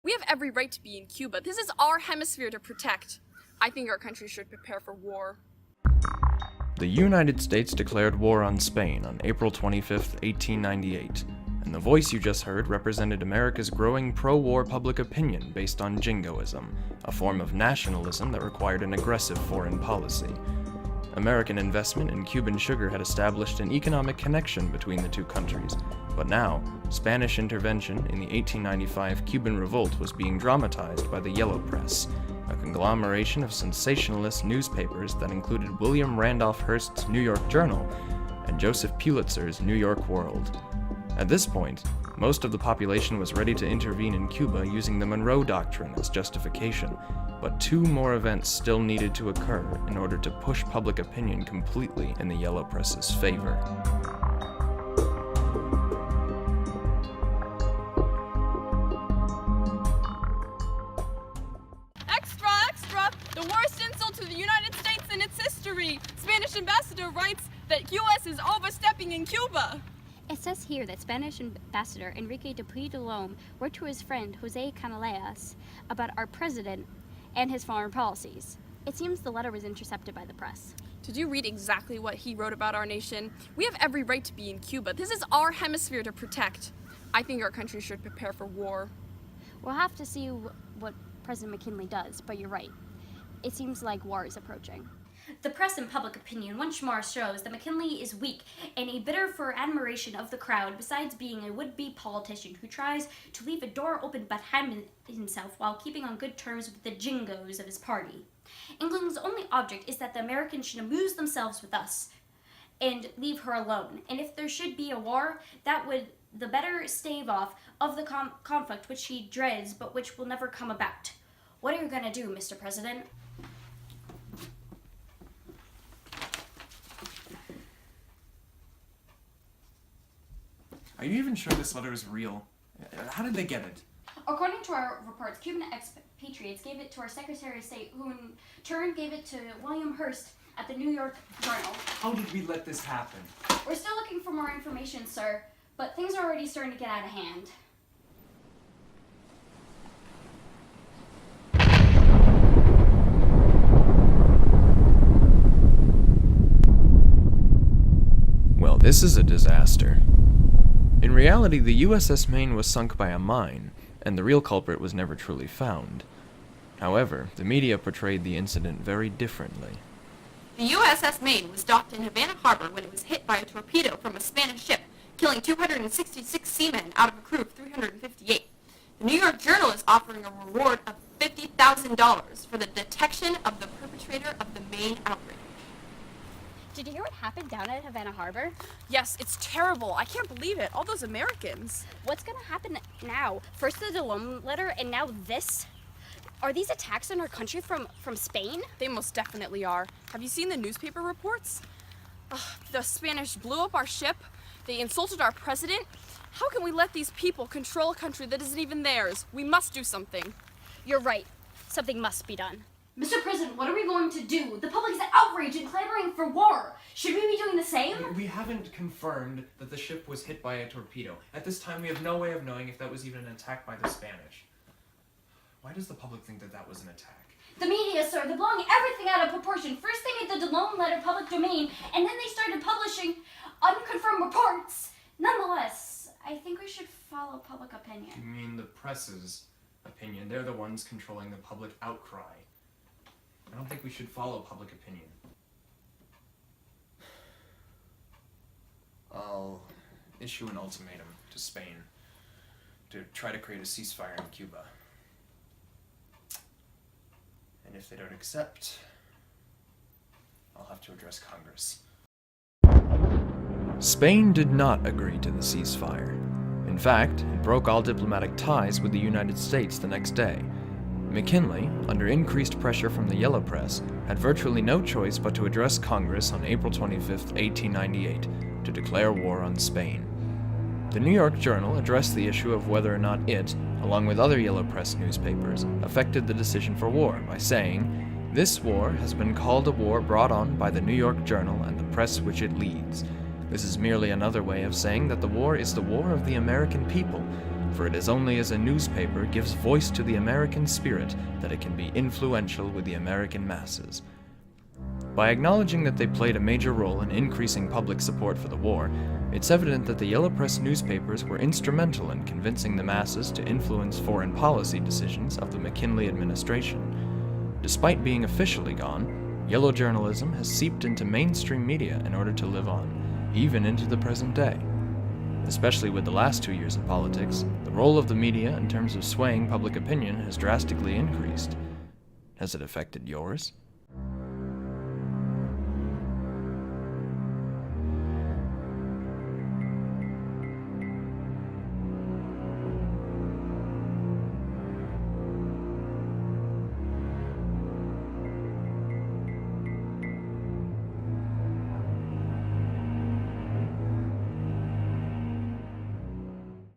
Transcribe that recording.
We have every right to be in Cuba. This is our hemisphere to protect. I think our country should prepare for war. The United States declared war on Spain on April 25, 1898, and the voice you just heard represented America's growing pro-war public opinion based on jingoism, a form of nationalism that required an aggressive foreign policy. American investment in Cuban sugar had established an economic connection between the two countries, but now, Spanish intervention in the 1895 Cuban Revolt was being dramatized by the Yellow Press, a conglomeration of sensationalist newspapers that included William Randolph Hearst's New York Journal and Joseph Pulitzer's New York World. At this point, most of the population was ready to intervene in Cuba using the Monroe Doctrine as justification, but two more events still needed to occur in order to push public opinion completely in the Yellow Press's favor. Extra, extra! The worst insult to the United States in its history! Spanish ambassador writes that U.S. is overstepping in Cuba! It says here that Spanish Ambassador Enrique de Puy de Lome wrote to his friend Jose Canalejas about our president and his foreign policies. It seems the letter was intercepted by the press. Did you read exactly what he wrote about our nation? We have every right to be in Cuba. This is our hemisphere to protect. I think our country should prepare for war. We'll have to see what President McKinley does, but you're right. It seems like war is approaching. The press and public opinion once more shows that McKinley is weak and a bidder for admiration of the crowd, besides being a would-be politician who tries to leave a door open behind himself while keeping on good terms with the jingos of his party. England's only object is that the Americans should amuse themselves with us and leave her alone. And if there should be a war, that would the better stave off of the conflict which he dreads but which will never come about. What are you going to do, Mr. President? Are you even sure this letter is real? How did they get it? According to our reports, Cuban expatriates gave it to our Secretary of State, who in turn gave it to William Hearst at the New York Journal. How did we let this happen? We're still looking for more information, sir, but things are already starting to get out of hand. Well, this is a disaster. In reality, the USS Maine was sunk by a mine, and the real culprit was never truly found. However, the media portrayed the incident very differently. The USS Maine was docked in Havana Harbor when it was hit by a torpedo from a Spanish ship, killing 266 seamen out of a crew of 358. The New York Journal is offering a reward of $50,000 for the detection of the perpetrator of the Maine outrage. Did you hear what happened down at Havana Harbor? Yes, it's terrible. I can't believe it. All those Americans. What's gonna happen now? First the DeLome letter, and now this? Are these attacks on our country from Spain? They most definitely are. Have you seen the newspaper reports? The Spanish blew up our ship. They insulted our president. How can we let these people control a country that isn't even theirs? We must do something. You're right. Something must be done. Mr. President, what are we going to do? The public is outraged and clamoring for war. Should we be doing the same? We haven't confirmed that the ship was hit by a torpedo. At this time, we have no way of knowing if that was even an attack by the Spanish. Why does the public think that that was an attack? The media, sir, they're blowing everything out of proportion. First they made the DeLome letter public domain, and then they started publishing unconfirmed reports. Nonetheless, I think we should follow public opinion. You mean the press's opinion? They're the ones controlling the public outcry. I don't think we should follow public opinion. I'll issue an ultimatum to Spain to try to create a ceasefire in Cuba. And if they don't accept, I'll have to address Congress. Spain did not agree to the ceasefire. In fact, it broke all diplomatic ties with the United States the next day. McKinley, under increased pressure from the Yellow Press, had virtually no choice but to address Congress on April 25, 1898, to declare war on Spain. The New York Journal addressed the issue of whether or not it, along with other Yellow Press newspapers, affected the decision for war by saying, "This war has been called a war brought on by the New York Journal and the press which it leads. This is merely another way of saying that the war is the war of the American people, for it is only as a newspaper gives voice to the American spirit that it can be influential with the American masses. By acknowledging that they played a major role in increasing public support for the war, it's evident that the Yellow Press newspapers were instrumental in convincing the masses to influence foreign policy decisions of the McKinley administration. Despite being officially gone, yellow journalism has seeped into mainstream media in order to live on, even into the present day. Especially with the last 2 years in politics, the role of the media in terms of swaying public opinion has drastically increased. Has it affected yours?